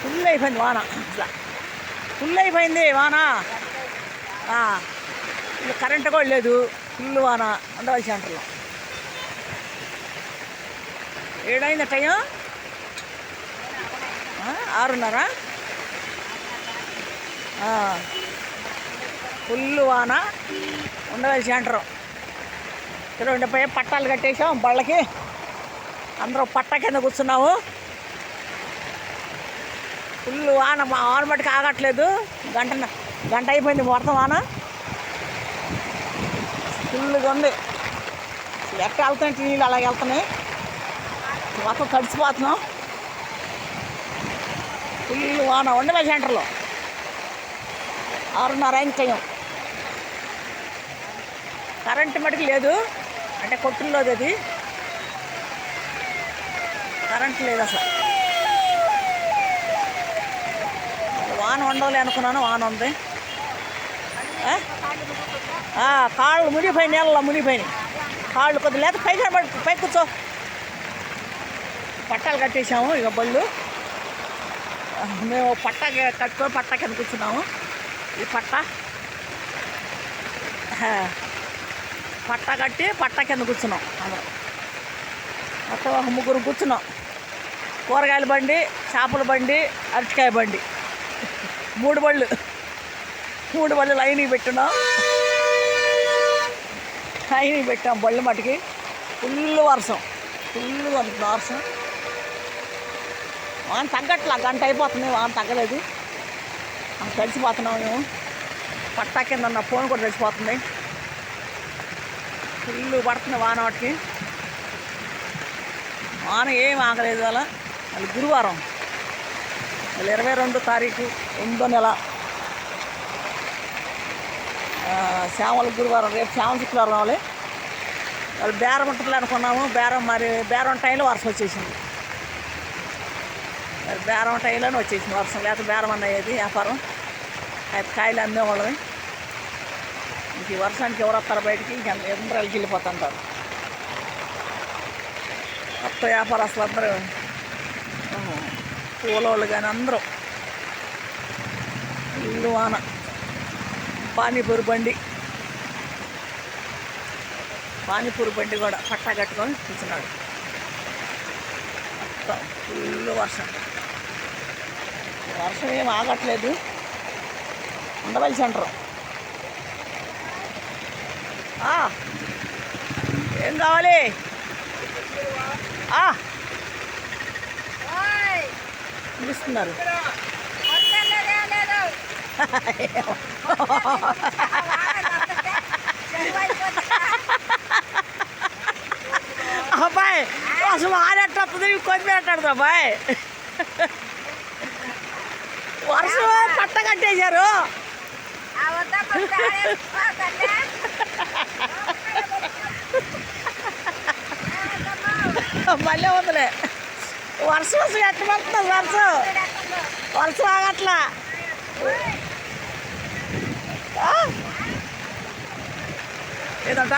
Full అయిపోయింది వాన. ఇట్లా ఫుల్ అయిపోయింది వాన. కరెంటు కూడా లేదు. ఫుల్ వాన. ఉండవలసి సెంటర్లో ఏడైంది టైం 6:30. ఫుల్ వాన. ఉండవలసి సెంటరు చూడండి. పోయి పట్టాలు కట్టేసాం బళ్ళకి. అందరూ పట్ట కింద కూర్చున్నాము. ఫుల్ వాన. మా వాన మట్టుకు ఆగట్లేదు. గంట అయిపోయింది మొత్తం వాన. ఫుల్గా ఉంది. ఎక్కడ వెళ్తున్నాయి నీళ్ళు అలాగే వెళ్తున్నాయి. మొత్తం తడిసిపోతున్నాం. ఫుల్ వాన. ఉండవే సెంటర్లో 6:30 అయింది టైం. కరెంటు మటుకు లేదు. అంటే కొట్టుల్లోది అది. కరెంట్ లేదు అసలు. వాన ఉండవులే అనుకున్నాను. వాన ఉంది. కాళ్ళు మునిగిపోయి నీళ్ళలో మునిగిపోయినాయి. కాళ్ళు కొద్దిగా లేక పైకి కూర్చో. పట్టాలు కట్టేసాము. ఇక బళ్ళు మేము కట్టుకొని పట్ట కింద కూర్చున్నాము. ఈ పట్ట కట్టి పట్ట కింద కూర్చున్నాం. అందరం మొత్తం 3 కూర్చున్నాం. కూరగాయల బండి, చేపల బండి, అరటికాయ బండి, 3 బళ్ళు లైన్కి పెట్టినాం. బళ్ళు మటుకి ఫుల్ వర్షం. ఫుల్గా ఉంది వర్షం. వాన తగ్గట్లా. గంట అయిపోతుంది. వాన తగ్గలేదు. తడిసిపోతున్నాం మేము. పట్టా కింద ఉన్న ఫోన్ కూడా తడిసిపోతుంది. ఫుల్ పడుతుంది వాన. వాటికి వాన ఏం ఆగలేదు. అలా అది గురువారం 22 తారీఖు 8వ నెల. శ్యామల గురువారం. రేపు శ్యామల శుక్రవారం రావాలి. వాళ్ళు బేరం ఉంటుంది అనుకున్నాము. బేరం టైంలో వర్షం వచ్చేసింది. మరి బేరం టైంలోనే వచ్చేసింది వర్షం. లేకపోతే బేరం అన్నయ్యేది వ్యాపారం. కాయలు అమ్మేవాళ్ళని. ఇంక ఈ వర్షానికి ఎవరు వస్తారు బయటికి? ఎందరూ వెళ్ళిపోతుంటారు. కొత్త వ్యాపారస్తులు అందరూ, పూలోళ్ళు కానీ అందరూ. ఇల్లు వాన. పానీపూరి బండి కూడా పట్టా కట్టుకొని కూర్చున్నాడు. మొత్తం ఫుల్ వర్షం. వర్షం ఏం ఆగట్లేదు. ఉండవలసి సెంటరు. ఏం కావాలి? పిలుస్తున్నారు. అబ్బాయి అసలు ఆడెట్టొస్తుంది. కొద్దిమీర ఎట్టాడుతుంది అబ్బాయి. వర్షం పట్ట కట్టేశారు. మళ్ళీ వదిలే. వర్షం ఎట్ట పడుతుంది? వర్షం ఆగట్లా. ఏదంట